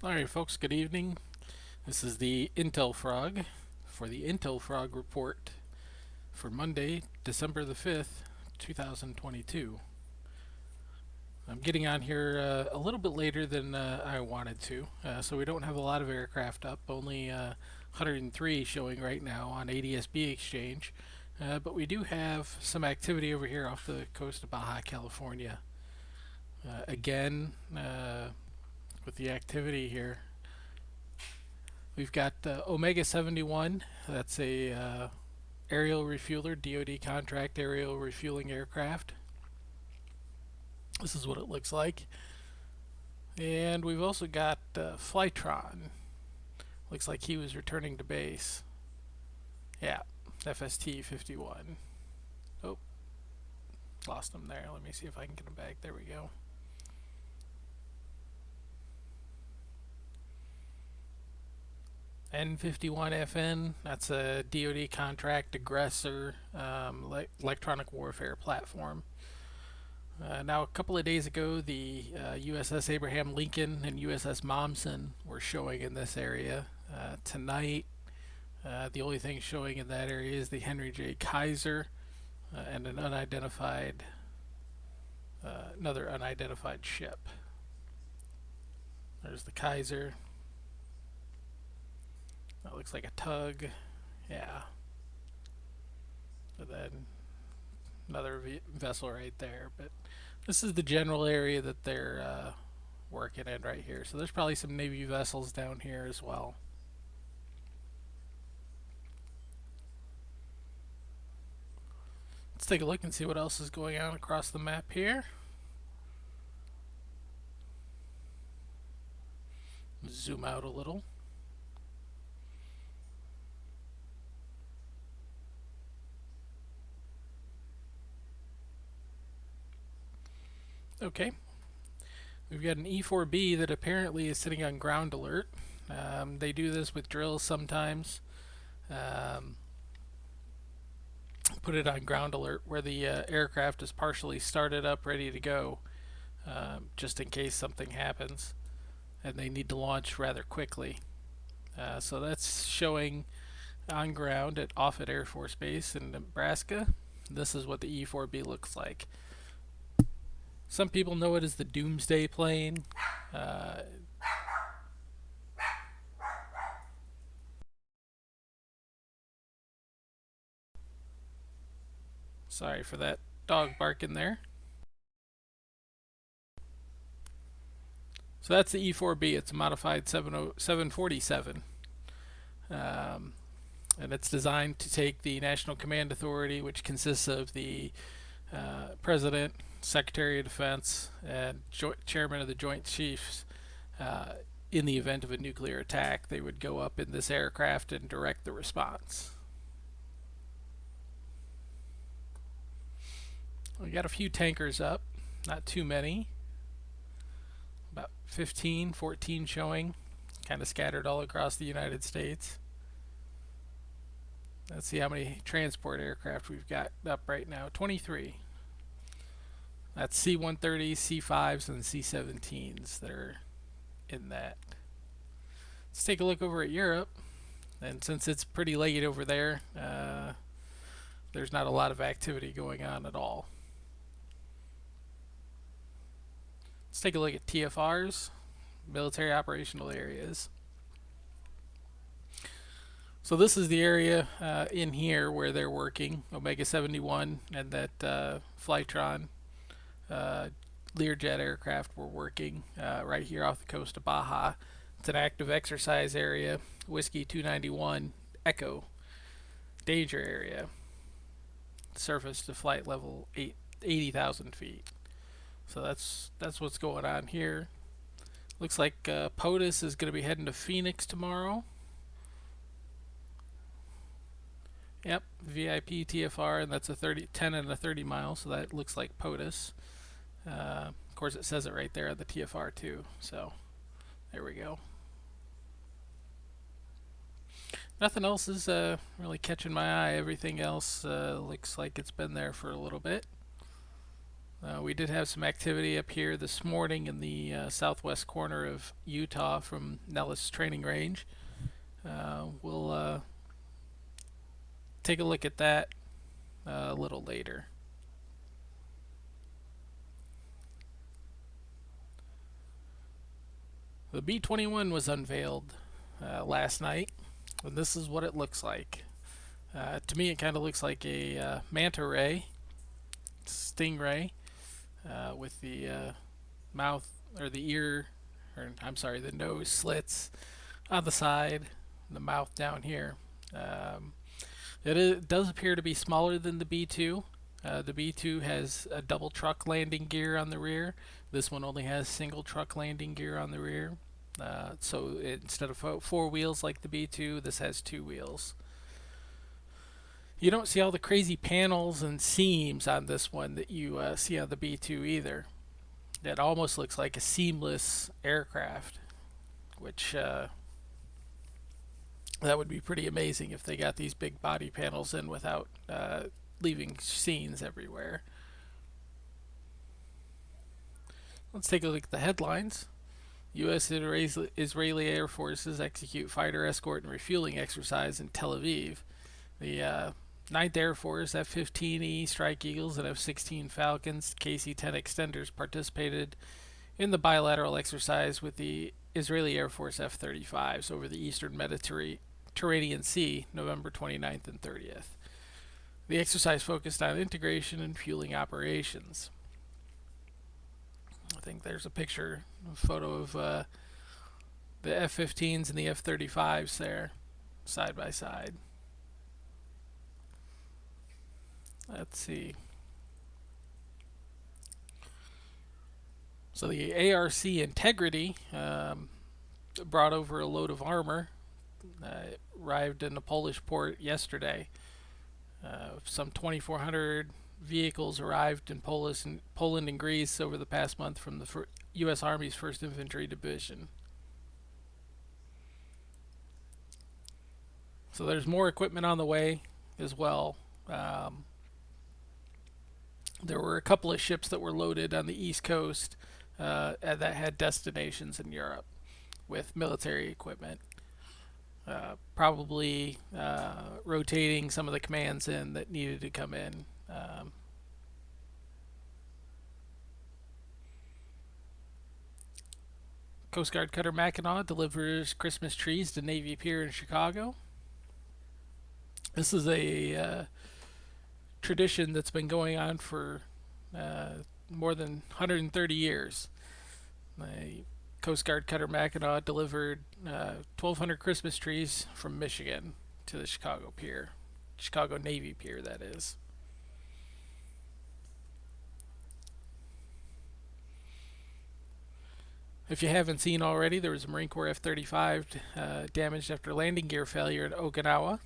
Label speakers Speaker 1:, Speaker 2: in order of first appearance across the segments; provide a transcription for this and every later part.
Speaker 1: Alright folks, good evening. This is the IntelFrog for the IntelFrog Report for Monday, December the 5th, 2022. I'm getting on here a little bit later than I wanted to, so we don't have a lot of aircraft up, only 103 showing right now on ADSB Exchange. But we do have some activity over here off the coast of Baja California. Again, with the activity here, we've got Omega 71. That's a aerial refueler, DoD contract aerial refueling aircraft. This is what it looks like. And we've also got Flytron. Looks like he was returning to base. Yeah, FST 51. Oh, lost him there. Let me see if I can get him back. There we go. N51FN, that's a DoD contract aggressor electronic warfare platform. Now, a couple of days ago, the USS Abraham Lincoln and USS Momsen were showing in this area. Tonight, the only thing showing in that area is the Henry J. Kaiser and an unidentified, another unidentified ship. There's the Kaiser. That looks like a tug. Yeah. And then another vessel right there. But this is the general area that they're working in right here. So there's probably some Navy vessels down here as well. Let's take a look and see what else is going on across the map here. Zoom out a little. Okay, we've got an E4B that apparently is sitting on ground alert. They do this with drills sometimes. Put it on ground alert where the aircraft is partially started up, ready to go, just in case something happens and they need to launch rather quickly. So that's showing on ground at Offutt Air Force Base in Nebraska. This is what the E4B looks like. Some people know it as the Doomsday plane. Sorry for that dog barking there. So that's the E4B. It's a modified 747. And it's designed to take the National Command Authority, which consists of the President, Secretary of Defense, and Chairman of the Joint Chiefs. In the event of a nuclear attack, they would go up in this aircraft and direct the response. We got a few tankers up, not too many. About 15, 14 showing, kind of scattered all across the United States. Let's see how many transport aircraft we've got up right now. 23. That's C-130s, C-5s, and C-17s that are in that. Let's take a look over at Europe. And since it's pretty late over there, there's not a lot of activity going on at all. Let's take a look at TFRs, military operational areas. So this is the area in here where they're working, Omega 71 and that Flytron Learjet aircraft were working right here off the coast of Baja. It's an active exercise area, Whiskey 291 Echo, danger area, surface to flight level 80,000 feet. So that's what's going on here. Looks like POTUS is going to be heading to Phoenix tomorrow. Yep, VIP TFR, and that's a 10 and a 30 mile, so that looks like POTUS. Of course, it says it right there on the TFR too, so there we go. Nothing else is really catching my eye. Everything else looks like it's been there for a little bit. We did have some activity up here this morning in the southwest corner of Utah from Nellis Training Range. We'll take a look at that a little later. The B-21 was unveiled last night, and this is what it looks like. To me, it kind of looks like a manta ray, stingray, with the mouth or the ear, or I'm sorry, the nose slits on the side, the mouth down here. It does appear to be smaller than the B2. The B2 has a double truck landing gear on the rear. This one only has single truck landing gear on the rear. So instead of four wheels like the B2, this has two wheels. You don't see all the crazy panels and seams on this one that you see on the B2 either. It almost looks like a seamless aircraft, which that would be pretty amazing if they got these big body panels in without leaving seams everywhere. Let's take a look at the headlines. U.S. Israeli Air Forces execute fighter escort and refueling exercise in Tel Aviv. The 9th Air Force, F-15E Strike Eagles and F-16 Falcons KC-10 extenders participated in the bilateral exercise with the Israeli Air Force F-35s over the eastern Mediterranean Sea, November 29th and 30th. The exercise focused on integration and fueling operations. I think there's a photo of the F-15s and the F-35s there, side by side. Let's see. So the ARC Integrity brought over a load of armor. It arrived in a Polish port yesterday. Some 2,400 vehicles arrived in Poland and Greece over the past month from the U.S. Army's 1st Infantry Division. So there's more equipment on the way as well. There were a couple of ships that were loaded on the East Coast that had destinations in Europe with military equipment. Probably rotating some of the commands in that needed to come in. Coast Guard cutter Mackinac delivers Christmas trees to Navy Pier in Chicago. This is a tradition that's been going on for more than 130 years. The Coast Guard cutter Mackinac delivered 1,200 Christmas trees from Michigan to the Chicago Pier. Chicago Navy Pier, that is. If you haven't seen already, there was a Marine Corps F-35 damaged after landing gear failure in Okinawa.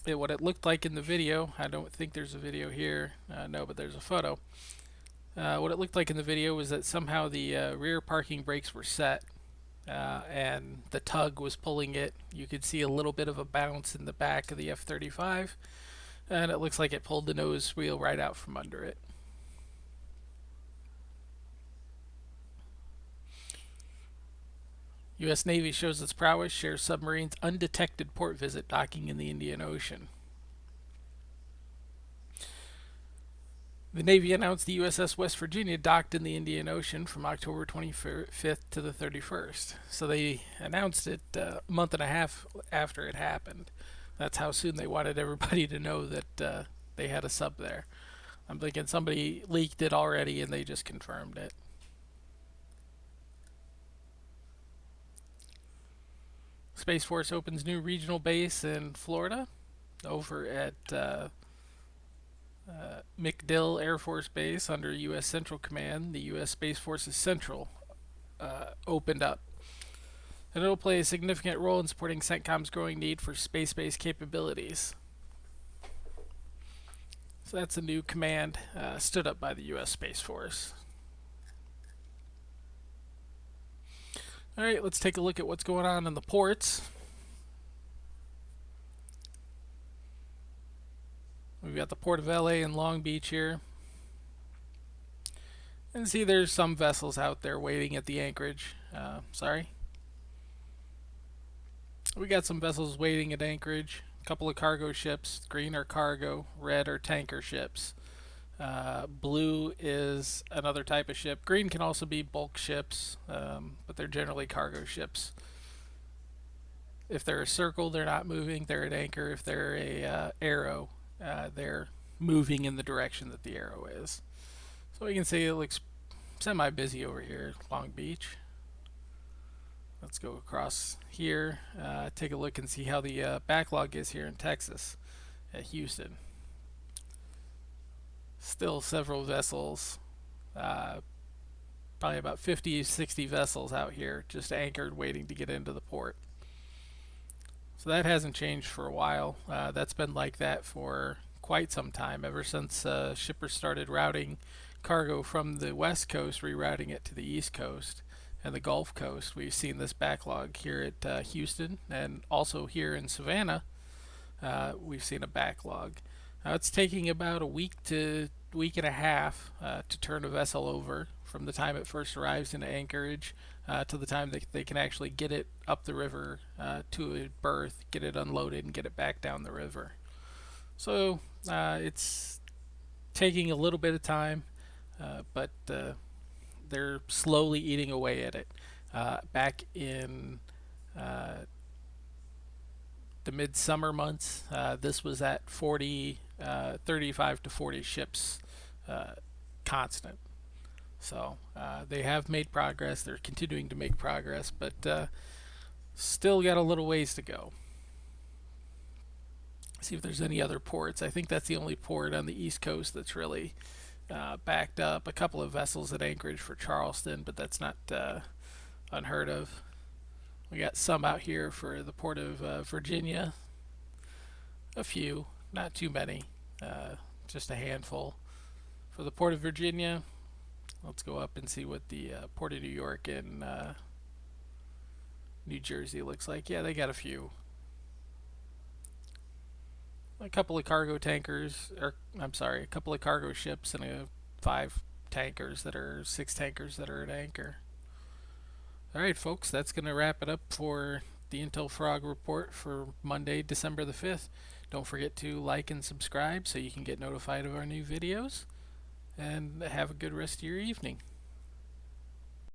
Speaker 1: What it looked like in the video, I don't think there's a video here, no, but there's a photo. What it looked like in the video was that somehow the rear parking brakes were set and the tug was pulling it. You could see a little bit of a bounce in the back of the F-35, and it looks like it pulled the nose wheel right out from under it. U.S. Navy shows its prowess, shares submarines' undetected port visit docking in the Indian Ocean. The Navy announced the USS West Virginia docked in the Indian Ocean from October 25th to the 31st. So they announced it a month and a half after it happened. That's how soon they wanted everybody to know that they had a sub there. I'm thinking somebody leaked it already and they just confirmed it. Space Force opens new regional base in Florida over at MacDill Air Force Base under U.S. Central Command. The U.S. Space Force's Central opened up. And it'll play a significant role in supporting CENTCOM's growing need for space-based capabilities. So that's a new command stood up by the U.S. Space Force. Alright, let's take a look at what's going on in the ports. We've we've got the Port of LA and Long Beach here. And see, there's some vessels out there waiting at the anchorage. We got some vessels waiting at anchorage. A couple of cargo ships. Green are cargo, red are tanker ships. Blue is another type of ship. Green can also be bulk ships, but they're generally cargo ships. If they're a circle, they're not moving, they're at anchor. If they're a arrow, they're moving in the direction that the arrow is. So we can see it looks semi-busy over here at Long Beach. Let's go across here, take a look and see how the backlog is here in Texas at Houston. Still several vessels, probably about 50, 60 vessels out here just anchored waiting to get into the port. So that hasn't changed for a while. That's been like that for quite some time, ever since shippers started routing cargo from the west coast, rerouting it to the east coast and the Gulf Coast. We've seen this backlog here at Houston, and also here in Savannah. We've seen a backlog. It's taking about a week to week and a half to turn a vessel over from the time it first arrives into anchorage to the time they can actually get it up the river to a berth, get it unloaded, and get it back down the river. So it's taking a little bit of time, but they're slowly eating away at it. Back in the midsummer months, this was at 35 to 40 ships constant. So they have made progress. They're continuing to make progress, but still got a little ways to go. See if there's any other ports. I think that's the only port on the East Coast that's really backed up. A couple of vessels at anchorage for Charleston, but that's not unheard of. We got some out here for the Port of Virginia. A few, not too many, just a handful. For the Port of Virginia, let's go up and see what the Port of New York and New Jersey looks like. Yeah, they got a few. A couple of cargo tankers, or I'm sorry, a couple of cargo ships and 6 tankers that are at anchor. Alright folks, that's going to wrap it up for the TheIntelFrog Report for Monday, December the 5th. Don't forget to like and subscribe so you can get notified of our new videos. And have a good rest of your evening.